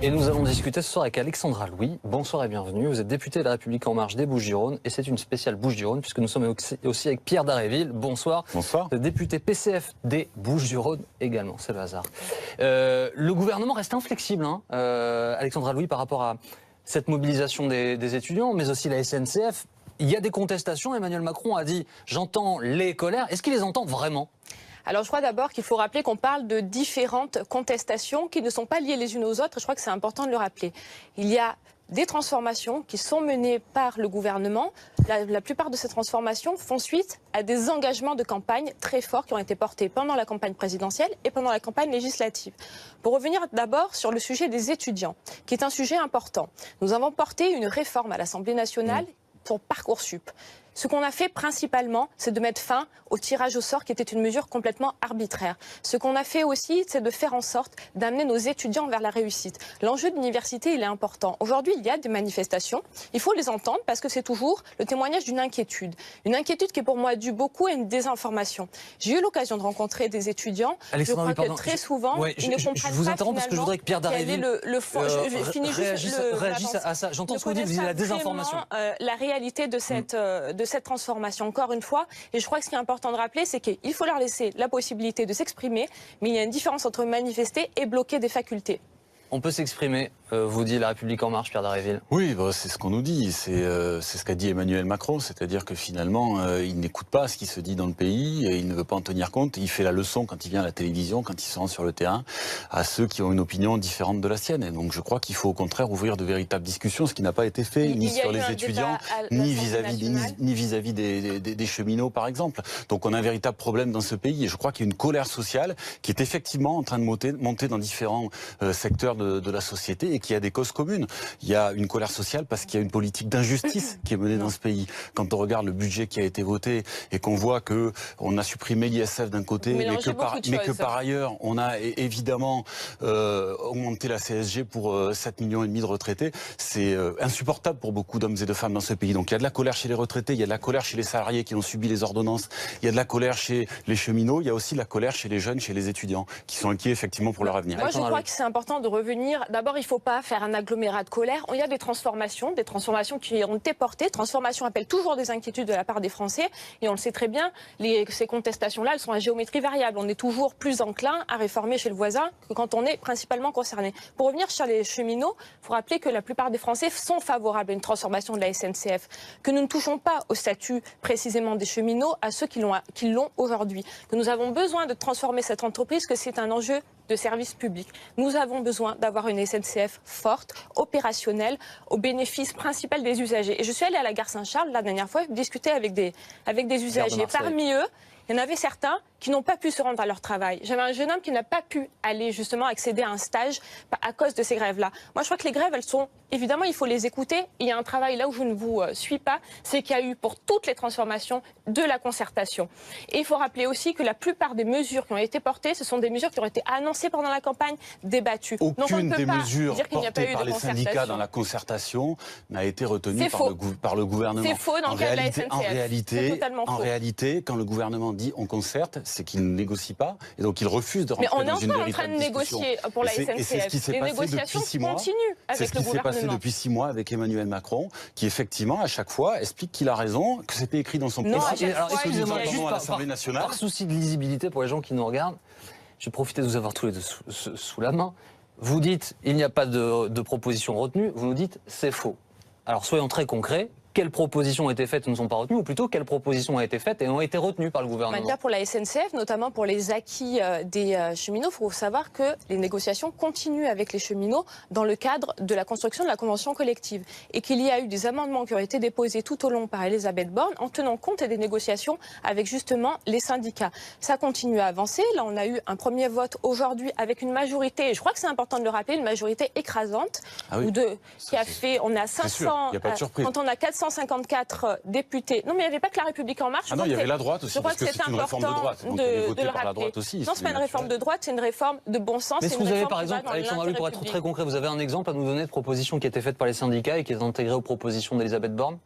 Et nous allons discuter ce soir avec Alexandra Louis. Bonsoir et bienvenue. Vous êtes députée de La République En Marche des Bouches-du-Rhône et c'est une spéciale Bouches-du-Rhône puisque nous sommes aussi avec Pierre Dharréville. Bonsoir. Bonsoir. Vous êtes député PCF des Bouches-du-Rhône également, c'est le hasard. Le gouvernement reste inflexible, Alexandra Louis, par rapport à cette mobilisation des étudiants, mais aussi la SNCF. Il y a des contestations. Emmanuel Macron a dit « j'entends les colères ». Est-ce qu'il les entend vraiment ? Alors je crois d'abord qu'il faut rappeler qu'on parle de différentes contestations qui ne sont pas liées les unes aux autres. Je crois que c'est important de le rappeler. Il y a des transformations qui sont menées par le gouvernement. La plupart de ces transformations font suite à des engagements de campagne très forts qui ont été portés pendant la campagne présidentielle et pendant la campagne législative. Pour revenir d'abord sur le sujet des étudiants, qui est un sujet important. Nous avons porté une réforme à l'Assemblée nationale pour Parcoursup. Ce qu'on a fait principalement, c'est de mettre fin au tirage au sort qui était une mesure complètement arbitraire. Ce qu'on a fait aussi, c'est de faire en sorte d'amener nos étudiants vers la réussite. L'enjeu de l'université, il est important. Aujourd'hui, il y a des manifestations. Il faut les entendre parce que c'est toujours le témoignage d'une inquiétude. Une inquiétude qui est pour moi due beaucoup à une désinformation. J'ai eu l'occasion de rencontrer des étudiants. Alexandra, je crois que très souvent, ils ne comprennent pas. Je vous interromps parce que je voudrais que Pierre Dharréville réagisse à ça. J'entends ce que vous dites, vous dites la désinformation. La réalité de cette transformation, encore une fois. Et je crois que ce qui est important de rappeler, c'est qu'il faut leur laisser la possibilité de s'exprimer, mais il y a une différence entre manifester et bloquer des facultés. On peut s'exprimer, vous dit La République En Marche, Pierre Dharréville. Oui, c'est ce qu'on nous dit, c'est ce qu'a dit Emmanuel Macron, c'est-à-dire que finalement, il n'écoute pas ce qui se dit dans le pays, et il ne veut pas en tenir compte, il fait la leçon quand il vient à la télévision, quand il se rend sur le terrain, à ceux qui ont une opinion différente de la sienne. Et donc je crois qu'il faut au contraire ouvrir de véritables discussions, ce qui n'a pas été fait, ni sur les étudiants, ni vis-à-vis des cheminots, par exemple. Donc on a un véritable problème dans ce pays, et je crois qu'il y a une colère sociale qui est effectivement en train de monter dans différents secteurs de la société et qui a des causes communes. Il y a une colère sociale parce qu'il y a une politique d'injustice qui est menée dans ce pays. Quand on regarde le budget qui a été voté et qu'on voit que on a supprimé l'ISF d'un côté, mais que par ailleurs on a évidemment augmenté la CSG pour 7,5 millions de retraités, c'est insupportable pour beaucoup d'hommes et de femmes dans ce pays. Donc il y a de la colère chez les retraités, il y a de la colère chez les salariés qui ont subi les ordonnances, il y a de la colère chez les cheminots, il y a aussi de la colère chez les jeunes, chez les étudiants qui sont inquiets effectivement pour leur avenir. Moi je crois que c'est important de revenir. D'abord, il ne faut pas faire un agglomérat de colère. Il y a des transformations qui ont été portées. Transformations appellent toujours des inquiétudes de la part des Français. Et on le sait très bien, ces contestations-là, elles sont à géométrie variable. On est toujours plus enclin à réformer chez le voisin que quand on est principalement concerné. Pour revenir sur les cheminots, il faut rappeler que la plupart des Français sont favorables à une transformation de la SNCF. Que nous ne touchons pas au statut précisément des cheminots, à ceux qui l'ont aujourd'hui. Que nous avons besoin de transformer cette entreprise, que c'est un enjeu de service public. Nous avons besoin d'avoir une SNCF forte, opérationnelle, au bénéfice principal des usagers. Et je suis allée à la gare Saint-Charles la dernière fois discuter avec des usagers. Parmi eux, il y en avait certains qui n'ont pas pu se rendre à leur travail. J'avais un jeune homme qui n'a pas pu aller justement accéder à un stage à cause de ces grèves-là. Moi, je crois que les grèves, elles sont... Évidemment, il faut les écouter. Il y a un travail là où je ne vous suis pas, c'est qu'il y a eu pour toutes les transformations de la concertation. Et il faut rappeler aussi que la plupart des mesures qui ont été portées, ce sont des mesures qui ont été annoncées pendant la campagne, débattuées. Aucune des mesures portées par les syndicats dans la concertation n'a été retenue par le gouvernement. C'est faux dans le cas de la SNCF. En réalité, quand le gouvernement dit on concerte, c'est qu'il ne négocie pas et donc il refuse de rentrer dans une véritable discussion. Mais on est encore en train de négocier pour la SNCF. Et c'est ce qui s'est passé depuis 6 mois. C'est ce qui s'est passé depuis 6 mois avec Emmanuel Macron, qui effectivement à chaque fois explique qu'il a raison, que c'était écrit dans son programme. Alors excusez-moi, juste à l'Assemblée nationale. Par souci de lisibilité pour les gens qui nous regardent, je vais profiter de vous avoir tous les deux sous la main. Vous dites il n'y a pas de proposition retenue, vous nous dites c'est faux. Alors soyons très concrets. Quelles propositions ont été faites et ne sont pas retenues, ou plutôt quelles propositions ont été faites et ont été retenues par le gouvernement? Pour la SNCF, notamment pour les acquis des cheminots, il faut savoir que les négociations continuent avec les cheminots dans le cadre de la construction de la convention collective et qu'il y a eu des amendements qui ont été déposés tout au long par Elisabeth Borne en tenant compte des négociations avec justement les syndicats. Ça continue à avancer. Là, on a eu un premier vote aujourd'hui avec une majorité, et je crois que c'est important de le rappeler, une majorité écrasante, qui a fait, on a 500, quand on a 454 députés. Non, mais il n'y avait pas que la République En Marche. Ah non, il y avait la droite aussi. Je crois que c'est important de le rappeler. Non, c'est pas une réforme de droite, c'est une réforme de bon sens. Mais est-ce que vous avez, par exemple, Alexandra Louis, pour être très concret, vous avez un exemple à nous donner de propositions qui étaient faites par les syndicats et qui étaient intégrées aux propositions d'Elisabeth Borne?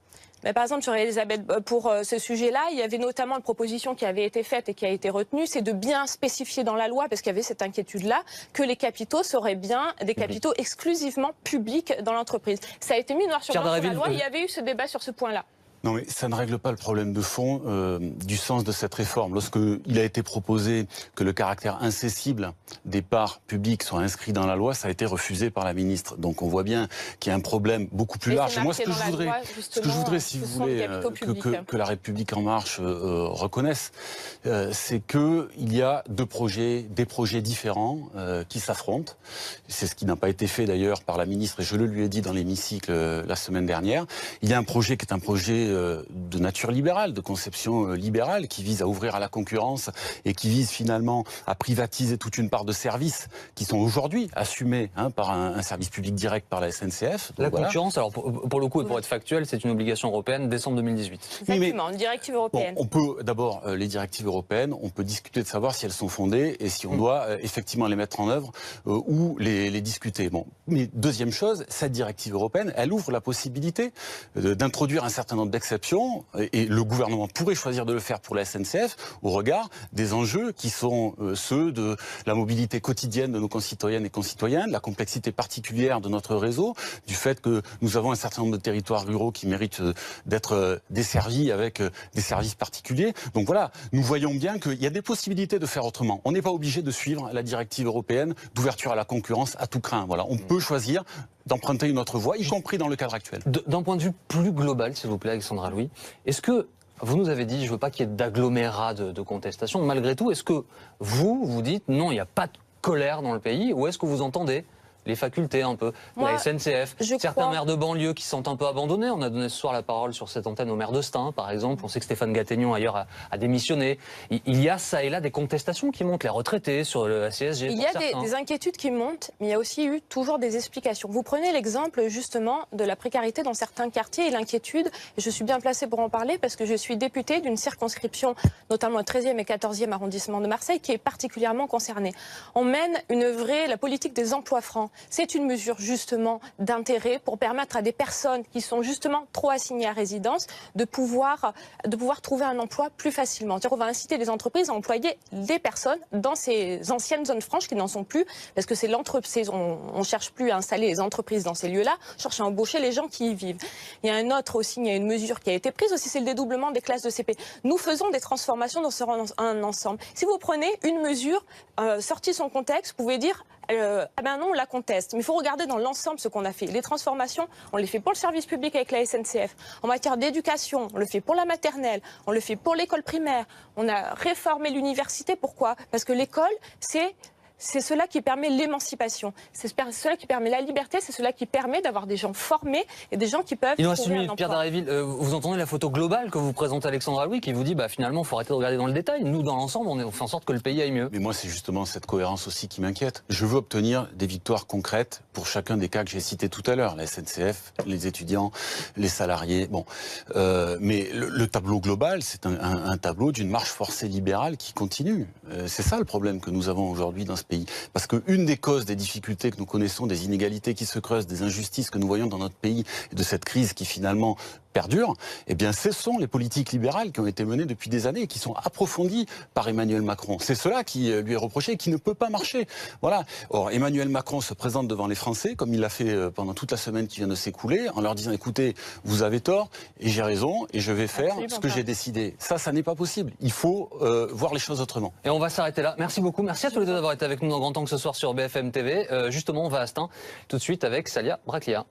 Mais par exemple, sur Elisabeth, pour ce sujet-là, il y avait notamment une proposition qui avait été faite et qui a été retenue, c'est de bien spécifier dans la loi, parce qu'il y avait cette inquiétude-là, que les capitaux seraient bien des capitaux exclusivement publics dans l'entreprise. Ça a été mis noir sur blanc dans la loi, il y avait eu ce débat sur ce point-là. Non, mais ça ne règle pas le problème de fond du sens de cette réforme. Lorsqu'il a été proposé que le caractère incessible des parts publiques soit inscrit dans la loi, ça a été refusé par la ministre. Donc on voit bien qu'il y a un problème beaucoup plus large. Et moi, ce que je voudrais, si vous voulez, que la République En Marche reconnaisse, c'est qu'il y a des projets différents qui s'affrontent. C'est ce qui n'a pas été fait d'ailleurs par la ministre, et je le lui ai dit dans l'hémicycle la semaine dernière. Il y a un projet qui est un projet de nature libérale, de conception libérale, qui vise à ouvrir à la concurrence et qui vise finalement à privatiser toute une part de services qui sont aujourd'hui assumés par un service public direct par la SNCF. Donc concurrence, alors pour le coup et pour être factuel, c'est une obligation européenne, décembre 2018. Exactement, une directive européenne. Bon, on peut d'abord, les directives européennes, on peut discuter de savoir si elles sont fondées et si on doit effectivement les mettre en œuvre ou les discuter. Bon. Mais deuxième chose, cette directive européenne, elle ouvre la possibilité d'introduire un certain nombre d'exceptions, et le gouvernement pourrait choisir de le faire pour la SNCF au regard des enjeux qui sont ceux de la mobilité quotidienne de nos concitoyennes et concitoyens, de la complexité particulière de notre réseau, du fait que nous avons un certain nombre de territoires ruraux qui méritent d'être desservis avec des services particuliers. Donc voilà, nous voyons bien qu'il y a des possibilités de faire autrement. On n'est pas obligé de suivre la directive européenne d'ouverture à la concurrence à tout craint. Voilà, on peut choisir d'emprunter une autre voie, y compris dans le cadre actuel. D'un point de vue plus global, s'il vous plaît, Alexandra Louis, est-ce que vous nous avez dit, je ne veux pas qu'il y ait d'agglomérat de contestation, malgré tout, est-ce que vous dites, non, il n'y a pas de colère dans le pays, ou est-ce que vous entendez les facultés un peu, la SNCF, certains maires de banlieue qui sont un peu abandonnés? On a donné ce soir la parole sur cette antenne au maire de Stein, par exemple. On sait que Stéphane Gattegnon, ailleurs, a démissionné. Il y a ça et là des contestations qui montent, les retraités sur la CSG. Il y a des inquiétudes qui montent, mais il y a aussi eu toujours des explications. Vous prenez l'exemple justement de la précarité dans certains quartiers et l'inquiétude. Je suis bien placée pour en parler parce que je suis députée d'une circonscription, notamment le 13e et 14e arrondissement de Marseille, qui est particulièrement concernée. On mène la politique des emplois francs. C'est une mesure justement d'intérêt pour permettre à des personnes qui sont justement trop assignées à résidence de pouvoir trouver un emploi plus facilement. C'est-à-dire qu'on va inciter les entreprises à employer des personnes dans ces anciennes zones franches qui n'en sont plus, parce que c'est l'entreprise, on ne cherche plus à installer les entreprises dans ces lieux-là, on cherche à embaucher les gens qui y vivent. Il y a il y a une mesure qui a été prise aussi, c'est le dédoublement des classes de CP. Nous faisons des transformations dans un ensemble. Si vous prenez une mesure sortie de son contexte, vous pouvez dire ah ben non, on la conteste. Mais il faut regarder dans l'ensemble ce qu'on a fait. Les transformations, on les fait pour le service public avec la SNCF. En matière d'éducation, on le fait pour la maternelle, on le fait pour l'école primaire. On a réformé l'université. Pourquoi? Parce que l'école, c'est cela qui permet l'émancipation, c'est cela qui permet la liberté, c'est cela qui permet d'avoir des gens formés et des gens qui peuvent... Il nous reste une minute, Pierre Dharréville. Vous entendez la photo globale que vous présente Alexandra Louis qui vous dit finalement il faut arrêter de regarder dans le détail. Nous, dans l'ensemble, on fait en sorte que le pays aille mieux. Mais moi, c'est justement cette cohérence aussi qui m'inquiète. Je veux obtenir des victoires concrètes pour chacun des cas que j'ai cités tout à l'heure. La SNCF, les étudiants, les salariés. Bon, mais le tableau global, c'est un tableau d'une marche forcée libérale qui continue. C'est ça le problème que nous avons aujourd'hui dans ce pays. Parce qu'une des causes des difficultés que nous connaissons, des inégalités qui se creusent, des injustices que nous voyons dans notre pays, et de cette crise qui finalement perdure, eh bien ce sont les politiques libérales qui ont été menées depuis des années et qui sont approfondies par Emmanuel Macron. C'est cela qui lui est reproché et qui ne peut pas marcher. Voilà. Or, Emmanuel Macron se présente devant les Français, comme il l'a fait pendant toute la semaine qui vient de s'écouler, en leur disant, écoutez, vous avez tort, et j'ai raison, et je vais faire ce que j'ai décidé. Ça n'est pas possible. Il faut voir les choses autrement. Et on va s'arrêter là. Merci beaucoup. Merci à tous les deux d'avoir été avec nous dans Grand Angle ce soir sur BFM TV. Justement, on va à Stein tout de suite avec Salia Braclia.